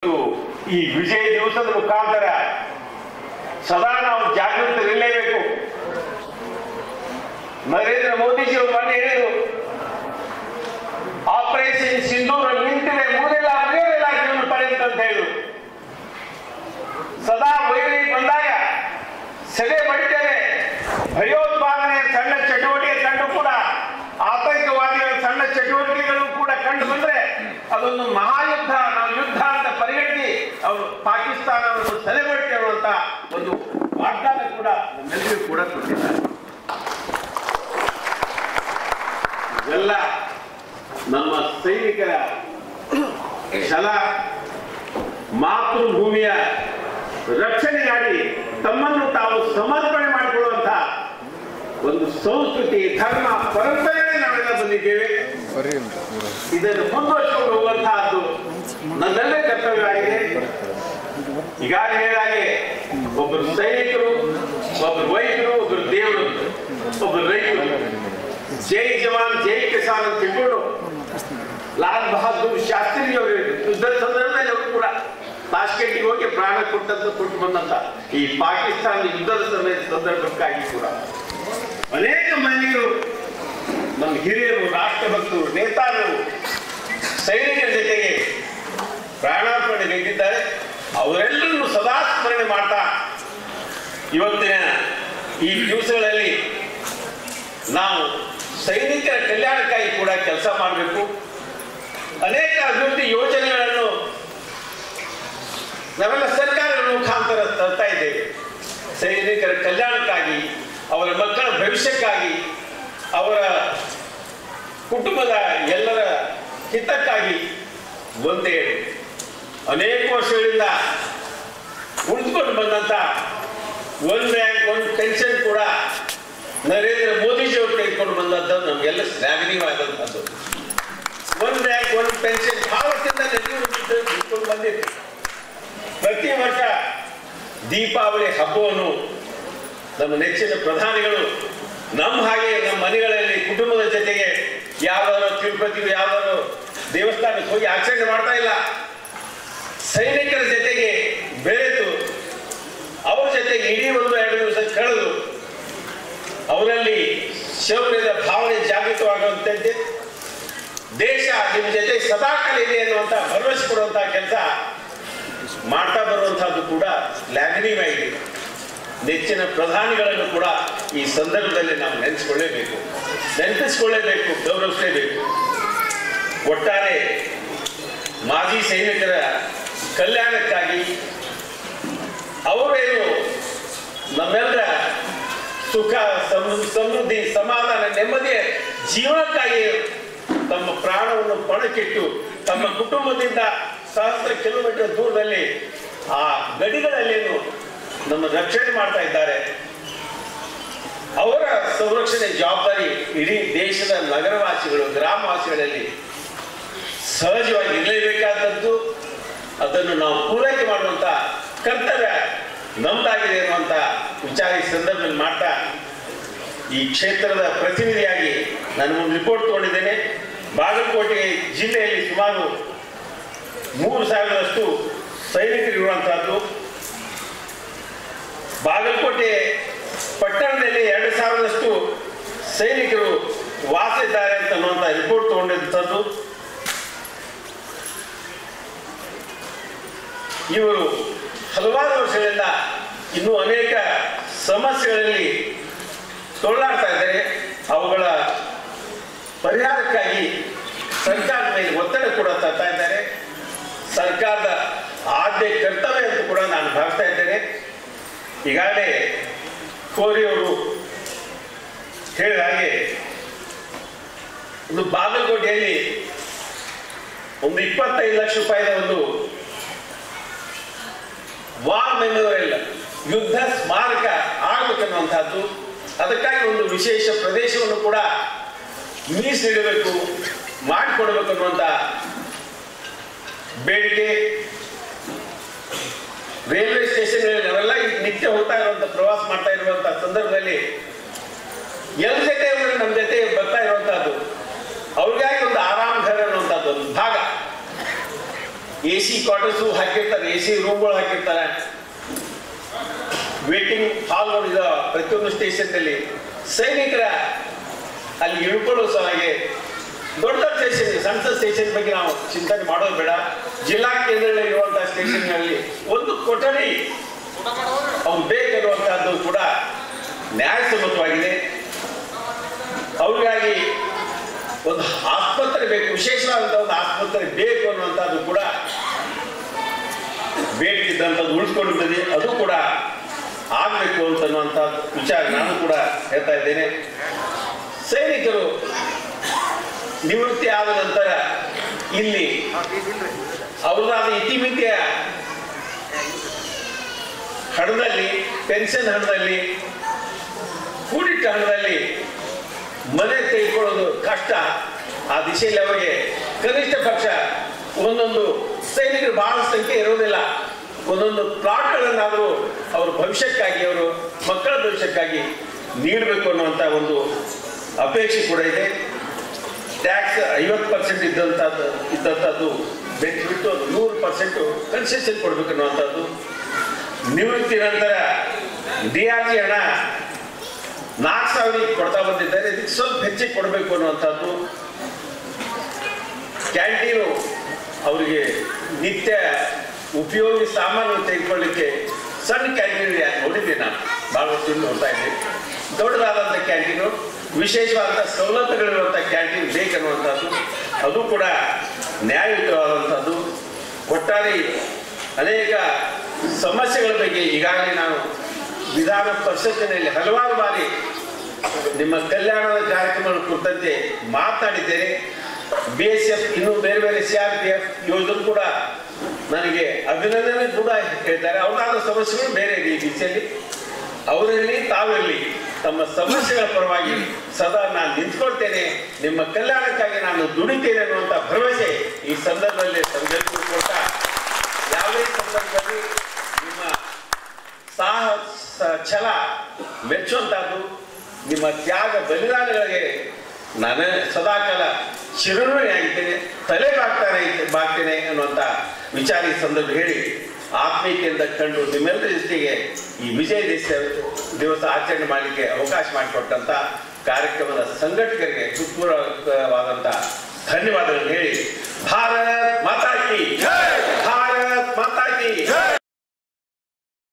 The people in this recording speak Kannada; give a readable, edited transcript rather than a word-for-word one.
ಈ ವಿಜಯ ದಿವಸದ ಮುಖಾಂತರ ಸದಾ ನಾವು ಜಾಗೃತರಿರಲೇಬೇಕು. ನರೇಂದ್ರ ಮೋದಿಜಿ ಅವರು ಮೊನ್ನೆ ಹೇಳಿದರು, ಆಪರೇಷನ್ ಸಿಂಧೂರ ನಿಂತಿದೆ, ಮೂರೆಲ್ಲ ಜೀವನ ಪಡೆಯುತ್ತೆ ಅಂತ ಹೇಳಿದ್ರು. ಸದಾ ವೈರಿ ಬಂದಾಗ ಸೆರೆ ಬಡಿತೇವೆ. ಭಯೋತ್ಪಾದನೆ ಸಣ್ಣ ಚಟುವಟಿಕೆ ಕಂಡು ಕೂಡ, ಆತಂಕವಾದಿಗಳ ಸಣ್ಣ ಚಟುವಟಿಕೆಗಳು ಕೂಡ ಕಂಡು ಬಂದ್ರೆ ಅದೊಂದು ಮಹಾಯುದ್ಧ, ನಾವು ಯುದ್ಧ ಅಂತ ಪರಿಗಣಿಸಿ ಅವರು ಪಾಕಿಸ್ತಾನವನ್ನು ಸೆರೆ ಬಡಿತೇವೆ ಅಂತ ಒಂದು ವಾಗ್ದಾನ ಕೂಡ ನಮ್ಮೆಲ್ಲರಿಗೂ ಕೂಡ ಕೊಟ್ಟಿದ್ದಾರೆ. ಇವೆಲ್ಲ ನಮ್ಮ ಸೈನಿಕರ ಛಲ, ಮಾತೃಭೂಮಿಯ ರಕ್ಷಣೆಗಾಗಿ ತಮ್ಮನ್ನು ತಾವು ಸಮರ್ಪಣೆ ಮಾಡಿಕೊಳ್ಳುವಂತ ಒಂದು ಸಂಸ್ಕೃತಿ, ಧರ್ಮ, ಪರಂಪರೆಗಳೇ ನಾವೆಲ್ಲ ಬಂದಿದ್ದೇವೆ. ಇದನ್ನು ಮುಂದುವರಿಸಿಕೊಂಡು ಹೋಗುವಂತಹದ್ದು ನನ್ನೆಲ್ಲೇ ಕರ್ತವ್ಯವಾಗಿದೆ. ಈಗಾಗಲೇ ಹೇಳಿದಾಗೆ ಒಬ್ಬರು ಸೈನಿಕರು, ಒಬ್ಬರು ವೈದ್ಯರು, ಒಬ್ಬರು ದೇವರು, ಒಬ್ಬರು ರೈತರು. ಜೈ ಜವಾನ್ ಜೈ ಕಿಸಾನ್ ಅಂತ ತಿಳ್ಕೊಂಡು ಲಾಲ್ ಬಹದ್ದೂರ್ ಶಾಸ್ತ್ರಿ ಅವರು ಯುದ್ಧದ ಸಂದರ್ಭದಲ್ಲಿ ಅವರು ಕೂಡ ತಾಷ್ಕೆಂಟ್ಗೆ ಹೋಗಿ ಪ್ರಾಣ ಕೊಟ್ಟು ಬಂದಂತ ಈ ಪಾಕಿಸ್ತಾನದ ಯುದ್ಧದ ಸಂದರ್ಭಕ್ಕಾಗಿ ಕೂಡ ಅನೇಕ ಮಹಿಳೆಯರು, ನಮ್ಮ ಹಿರಿಯರು, ರಾಷ್ಟ್ರಭಕ್ತರು, ನೇತಾರರು ಸೈನಿಕರ ಜೊತೆಗೆ ಪ್ರಾಣಾರ್ಪಣೆ ನೀಡಿದ್ದಾರೆ. ಅವರೆಲ್ಲರನ್ನು ಸದಾ ಸ್ಮರಣೆ ಮಾಡ್ತಾ ಇವತ್ತಿನ ಈ ದಿವಸಗಳಲ್ಲಿ ನಾವು ಸೈನಿಕರ ಕಲ್ಯಾಣಕ್ಕಾಗಿ ಕೂಡ ಕೆಲಸ ಮಾಡಬೇಕು. ಅನೇಕ ಅಭಿವೃದ್ಧಿ ಯೋಜನೆಗಳನ್ನು ನಾವೆಲ್ಲ ಸರ್ಕಾರದ ಮುಖಾಂತರ ತರ್ತಾ ಇದ್ದೇವೆ. ಸೈನಿಕರ ಕಲ್ಯಾಣಕ್ಕಾಗಿ, ಅವರ ಮಕ್ಕಳ ಭವಿಷ್ಯಕ್ಕಾಗಿ, ಅವರ ಕುಟುಂಬದ ಎಲ್ಲರ ಹಿತಕ್ಕಾಗಿ ಒಂದೇ ಅನೇಕ ವರ್ಷಗಳಿಂದ ಉಳಿದುಕೊಂಡು ಬಂದಂತ ಒನ್ ರ್ಯಾಂಕ್ ಒನ್ ಪೆನ್ಷನ್ ಕೂಡ ನರೇಂದ್ರ ಮೋದಿಜಿ ಅವರು ತೆಗೆದುಕೊಂಡು ಬಂದದ್ದು ನಮಗೆಲ್ಲ ಶ್ಲಾಘನೀಯವಾದಂಥದ್ದು. ಒನ್ ರ್ಯಾಂಕ್ ಒನ್ ಪೆನ್ಷನ್ ಬಹಳ ವರ್ಷದಿಂದ ತೆಗೆದುಕೊಂಡು ಬಂದಿದೆ. ಪ್ರತಿ ವರ್ಷ ದೀಪಾವಳಿ ಹಬ್ಬವನ್ನು ನಮ್ಮ ನೆಚ್ಚಿನ ಪ್ರಧಾನಿಗಳು ನಮ್ಮ ಹಾಗೆ ನಮ್ಮ ಮನೆಗಳಲ್ಲಿ ಕುಟುಂಬದ ಜೊತೆಗೆ ಯಾವ್ದಾದ್ರು ತಿರುಪತಿ ಯಾವ್ದಾದ್ರು ದೇವಸ್ಥಾನಕ್ಕೆ ಹೋಗಿ ಆಚರಣೆ ಮಾಡ್ತಾ ಇಲ್ಲ. ಸೈನಿಕರ ಜೊತೆಗೆ ಬೆರೆತು ಅವ್ರ ಜೊತೆಗೆ ಇಡೀ 1-2 ದಿವಸ ಕಳೆದು ಅವರಲ್ಲಿ ಶೌರ್ಯದ ಭಾವನೆ ಜಾಗೃತವಾಗುವಂತೆ ದೇಶ ನಿಮ್ಮ ಜೊತೆ ಸದಾಕಾಲ ಇದೆ ಅನ್ನುವಂಥ ಭರವಸೆ ಕೊಡುವಂತಹ ಕೆಲಸ ಮಾಡ್ತಾ ಬರುವಂತಹದ್ದು ಕೂಡ ಶ್ಲಾಘನೀಯವಾಗಿದೆ. ನೆಚ್ಚಿನ ಪ್ರಧಾನಿಗಳನ್ನು ಕೂಡ ಈ ಸಂದರ್ಭದಲ್ಲಿ ನಾವು ನೆನಪಿಸಿಕೊಳ್ಳೇಬೇಕು, ಗೌರವಿಸಲೇಬೇಕು. ಒಟ್ಟಾರೆ ಮಾಜಿ ಸೈನಿಕರ ಕಲ್ಯಾಣಕ್ಕಾಗಿ, ಅವರೇನು ನಮ್ಮೆಲ್ಲರ ಸುಖ, ಸಮೃದ್ಧಿ, ಸಮಾಧಾನ, ನೆಮ್ಮದಿಯ ಜೀವನಕ್ಕಾಗಿ ತಮ್ಮ ಪ್ರಾಣವನ್ನು ಪಣಕ್ಕಿಟ್ಟು ತಮ್ಮ ಕುಟುಂಬದಿಂದ ಸಹಸ್ರ ಕಿಲೋಮೀಟರ್ ದೂರದಲ್ಲಿ ಆ ಗಡಿಗಳಲ್ಲೇನು ನಮ್ಮ ರಕ್ಷಣೆ ಮಾಡ್ತಾ ಇದ್ದಾರೆ. ಅವರ ಸಂರಕ್ಷಣೆ ಜವಾಬ್ದಾರಿ ಇಡೀ ದೇಶದ ನಗರವಾಸಿಗಳು, ಗ್ರಾಮವಾಸಿಗಳಲ್ಲಿ ಸಹಜವಾಗಿ ಇರಲೇಬೇಕಾದದ್ದು. ಅದನ್ನು ನಾವು ಪೂರೈಕೆ ಮಾಡುವಂತ ಕರ್ತವ್ಯ ನಮ್ದಾಗಿದೆ ಅನ್ನುವಂಥ ವಿಚಾರ ಈ ಸಂದರ್ಭದಲ್ಲಿ ಮಾಡ್ತಾ, ಈ ಕ್ಷೇತ್ರದ ಪ್ರತಿನಿಧಿಯಾಗಿ ನಾನು ಒಂದು ರಿಪೋರ್ಟ್ ತಗೊಂಡಿದ್ದೇನೆ. ಬಾಗಲಕೋಟೆ ಜಿಲ್ಲೆಯಲ್ಲಿ ಸುಮಾರು 3,000ರಷ್ಟು ಸೈನಿಕರಿರುವಂತಹದ್ದು. ಬಾಗಲಕೋಟೆ ಪಟ್ಟಣದಲ್ಲಿ 2,000ರಷ್ಟು ಸೈನಿಕರು ವಾಸ ಇದ್ದಾರೆ ಅಂತ ಅನ್ನುವಂಥ ರಿಪೋರ್ಟ್ ತಗೊಂಡಿರುವಂಥದ್ದು. ಇವರು ಹಲವಾರು ವರ್ಷಗಳಿಂದ ಇನ್ನೂ ಅನೇಕ ಸಮಸ್ಯೆಗಳಲ್ಲಿ ತೊಳಲಾಡ್ತಾ ಇದ್ದಾರೆ. ಅವುಗಳ ಪರಿಹಾರಕ್ಕಾಗಿ ಸರ್ಕಾರದ ಮೇಲೆ ಒತ್ತಡ ಕೂಡ ತರ್ತಾ ಇದ್ದಾರೆ. ಸರ್ಕಾರದ ಆದ್ಯ ಕರ್ತವ್ಯ ಅಂತ ಕೂಡ ನಾನು ಭಾವಿಸ್ತಾ ಇದ್ದೇನೆ. ಈಗಾಗಲೇ ಕೋರಿ ಅವರು ಹೇಳಿದ ಹಾಗೆ ಒಂದು ಬಾಗಲಕೋಟೆಯಲ್ಲಿ ಒಂದು 25 ಲಕ್ಷ ರೂಪಾಯಿದ ಒಂದು ವಾರ್ ಮೆಮೋರಿಯಲ್, ಯುದ್ಧ ಸ್ಮಾರಕ ಆಗಬೇಕನ್ನುವಂತಹದ್ದು. ಅದಕ್ಕಾಗಿ ಒಂದು ವಿಶೇಷ ಪ್ರದೇಶವನ್ನು ಕೂಡ ಮೀಸಲಿಡಬೇಕು, ಮಾಡಿಕೊಡಬೇಕು ಅನ್ನುವಂಥ ಬೇಡಿಕೆ. ರೈಲ್ವೆ ಸ್ಟೇಷನ್ಗಳಲ್ಲಿ ನಾವೆಲ್ಲ ನಿತ್ಯ ಹೋಗ್ತಾ ಇರುವಂತ, ಪ್ರವಾಸ ಮಾಡ್ತಾ ಇರುವಂತ ಸಂದರ್ಭದಲ್ಲಿ ಎಲ್ಲ ಜೊತೆ ನಮ್ಮ ಜೊತೆ ಬರ್ತಾ ಇರುವಂತಹದ್ದು, ಅವ್ರಿಗಾಗಿ ಒಂದು ಆರಾಮ್ ಘರ ಅನ್ನುವಂಥದ್ದು ಒಂದು ಭಾಗ AC ಕ್ವಾರ್ಟರ್ಸು ಹಾಕಿರ್ತಾರೆ, AC ರೂಮ್ಗಳು ಹಾಕಿರ್ತಾರೆ, ವೇಟಿಂಗ್ ಹಾಲ್ಗಳು ಇದ ಪ್ರತಿಯೊಂದು ಸ್ಟೇಷನ್ನಲ್ಲಿ ಸೈನಿಕರ ಅಲ್ಲಿ ಇಳ್ಕೊಳ್ಳೋ ಸಲುವಾಗಿ ದೊಡ್ಡ ಸ್ಟೇಷನ್, ಸಣ್ಣ ಸ್ಟೇಷನ್ ಬಗ್ಗೆ ನಾವು ಚಿಂತನೆ ಮಾಡೋದು ಬೇಡ. ಜಿಲ್ಲಾ ಕೇಂದ್ರದಲ್ಲಿ ಇರುವಂತಹ ಸ್ಟೇಷನ್ಗಳಲ್ಲಿ ಒಂದು ಕೊಠಡಿ ಅವ್ರು ಬೇಕಿರುವಂತಹದ್ದು ಕೂಡ ನ್ಯಾಯಸಮ್ಮತವಾಗಿದೆ. ಅವ್ರಿಗಾಗಿ ಒಂದು ಆಸ್ಪತ್ರೆ ಬೇಕು, ವಿಶೇಷವಾದಂಥ ಒಂದು ಆಸ್ಪತ್ರೆ ಬೇಕು ಅನ್ನುವಂಥದ್ದು ಕೂಡ ಬೇಕಿದ್ದಂಥದ್ದು ಉಳಿಸ್ಕೊಂಡಿರ್ತದೆ. ಅದು ಕೂಡ ಆಗಬೇಕು ಅಂತನ್ನುವಂಥ ವಿಚಾರ ನಾನು ಕೂಡ ಹೇಳ್ತಾ ಇದ್ದೇನೆ. ಸೈನಿಕರು ನಿವೃತ್ತಿ ಆದ ನಂತರ ಇಲ್ಲಿ ಅವರದಾದ ಇತಿಮಿತಿಯ ಹಣದಲ್ಲಿ, ಪೆನ್ಷನ್ ಹಣದಲ್ಲಿ, ಕೂಡಿಟ್ಟ ಹಣದಲ್ಲಿ ಮನೆ ತೆಗೆದುಕೊಳ್ಳೋದು ಕಷ್ಟ. ಆ ದಿಶೆಯಲ್ಲಿ ಅವರಿಗೆ ಕನಿಷ್ಠ ಪಕ್ಷ ಒಂದೊಂದು ಸೈನಿಕರು ಬಹಳ ಸಂಖ್ಯೆ ಇರೋದಿಲ್ಲ, ಒಂದೊಂದು ಪ್ಲಾಟ್ಗಳನ್ನಾದರೂ ಅವರ ಭವಿಷ್ಯಕ್ಕಾಗಿ, ಅವರು ಮಕ್ಕಳ ಭವಿಷ್ಯಕ್ಕಾಗಿ ನೀಡಬೇಕು ಅನ್ನುವಂಥ ಒಂದು ಅಪೇಕ್ಷೆ ಕೂಡ ಇದೆ. ಟ್ಯಾಕ್ಸ್ 50% ಇದ್ದಂಥದ್ದು ಬಿಟ್ಟು ಅದು 100% ಕನ್ಸೆಷನ್ ಕೊಡಬೇಕು ಅನ್ನುವಂಥದ್ದು. ನಿವೃತ್ತಿ ನಂತರ DRG ಹಣ 4,000 ಕೊಡ್ತಾ ಬಂದಿದ್ದಾರೆ, ಇದಕ್ಕೆ ಸ್ವಲ್ಪ ಹೆಚ್ಚಿಗೆ ಕೊಡಬೇಕು ಅನ್ನುವಂಥದ್ದು. ಕ್ಯಾಂಟೀನು ಅವರಿಗೆ ನಿತ್ಯ ಉಪಯೋಗಿ ಸಾಮಾನು ತೆಗೆದುಕೊಳ್ಳಿಕ್ಕೆ ಸಣ್ಣ ಕ್ಯಾಂಟೀನ್ ನೋಡಿದ್ದೆ, ನಾನು ಭಾಳ ವರ್ಷದಿಂದ ನೋಡ್ತಾ ಇದ್ದೆ. ದೊಡ್ಡದಾದಂಥ ಕ್ಯಾಂಟೀನು, ವಿಶೇಷವಾದಂಥ ಸವಲತ್ತುಗಳಿರುವಂಥ ಕ್ಯಾಂಟೀನ್ ಬೇಕನ್ನುವಂಥದ್ದು, ಅದು ಕೂಡ ನ್ಯಾಯಯುತವಾದಂಥದ್ದು. ಒಟ್ಟಾರೆ ಅನೇಕ ಸಮಸ್ಯೆಗಳ ಬಗ್ಗೆ ಈಗಾಗಲೇ ನಾನು ವಿಧಾನ ಪರಿಷತ್ತಿನಲ್ಲಿ ಹಲವಾರು ಬಾರಿ ನಿಮ್ಮ ಕಲ್ಯಾಣದ ಕಾರ್ಯಕ್ರಮಗಳ ಕುರಿತಂತೆ ಮಾತನಾಡಿದ್ದೇನೆ. BSF ಇನ್ನೂ ಬೇರೆ ಬೇರೆ CRPF ಯೋಜನೆ ಕೂಡ ನನಗೆ ಅಭಿನಂದನೆ ಕೂಡ ಹೇಳ್ತಾರೆ. ಅವರಾದ ಸಮಸ್ಯೆಗಳು ಬೇರೆ ಇದೆ. ಈ ದಿಸೆಯಲ್ಲಿ ಅವರಲ್ಲಿ ತಾವಿರಲಿ ತಮ್ಮ ಸಮಸ್ಯೆಗಳ ಪರವಾಗಿ ಸದಾ ನಾನು ನಿಂತ್ಕೊಳ್ತೇನೆ, ನಿಮ್ಮ ಕಲ್ಯಾಣಕ್ಕಾಗಿ ನಾನು ದುಡಿತೇನೆ ಅನ್ನುವಂಥ ಭರವಸೆ ಈ ಸಂದರ್ಭದಲ್ಲಿ ಸಂಜೆಗೂ ಕೊಟ್ಟ. ಯಾವುದೇ ಸಂದರ್ಭದಲ್ಲಿ ನಿಮ್ಮ ಸಾಹಸ ಛಲ ಮೆಚ್ಚುವಂಥದ್ದು, ನಿಮ್ಮ ತ್ಯಾಗ ಬಲಿದಾನಗಳಿಗೆ ನಾನು ಸದಾಕಾಲ ಶಿರೂಣಿಯಾಗಿದ್ದೇನೆ, ತಲೆ ಬಾಗ್ತೇನೆ ಅನ್ನುವಂಥ ವಿಚಾರ ಈ ಸಂದರ್ಭ ಹೇಳಿ ಆತ್ಮೀಯತೆಯಿಂದ ಕಂಡು ನಿಮ್ಮೆಲ್ಲರ ಜೊತೆಗೆ ಈ ವಿಜಯ ದಿವಸ ಆಚರಣೆ ಮಾಡಲಿಕ್ಕೆ ಅವಕಾಶ ಮಾಡಿಕೊಟ್ಟಂತ ಕಾರ್ಯಕ್ರಮದ ಸಂಘಟಕರಿಗೆ ಹೃತ್ಪೂರ್ವಕವಾದಂಥ ಧನ್ಯವಾದಗಳನ್ನು ಹೇಳಿ ಭಾರತ್ ಮಾತಾ ಕಿ ಜೈ.